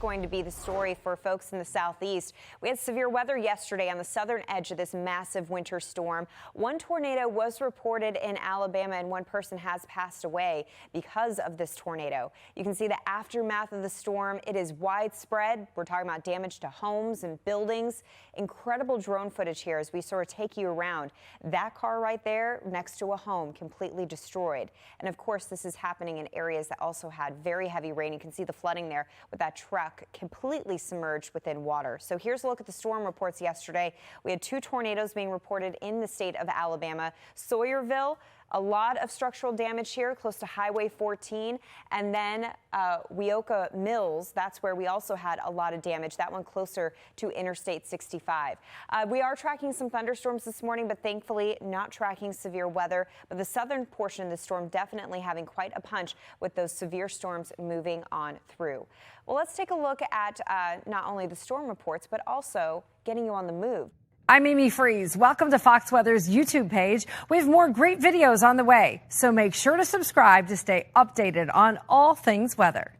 Going to be the story for folks in the southeast. We had severe weather yesterday on the southern edge of this massive winter storm. One tornado was reported in Alabama and one person has passed away because of this tornado. You can see the aftermath of the storm. It is widespread. We're talking about damage to homes and buildings. Incredible drone footage here as we sort of take you around. That car right there next to a home completely destroyed. And of course, this is happening in areas that also had very heavy rain. You can see the flooding there with that truck completely submerged within water. So here's a look at the storm reports yesterday. We had 2 tornadoes being reported in the state of Alabama. Sawyerville, a lot of structural damage here close to Highway 14, and then Weoka Mills, that's where we also had a lot of damage, that one closer to Interstate 65. We are tracking some thunderstorms this morning, but thankfully not tracking severe weather. But the southern portion of the storm definitely having quite a punch with those severe storms moving on through. Well, let's take a look at not only the storm reports, but also getting you on the move. I'm Amy Freeze. Welcome to Fox Weather's YouTube page. We have more great videos on the way, so make sure to subscribe to stay updated on all things weather.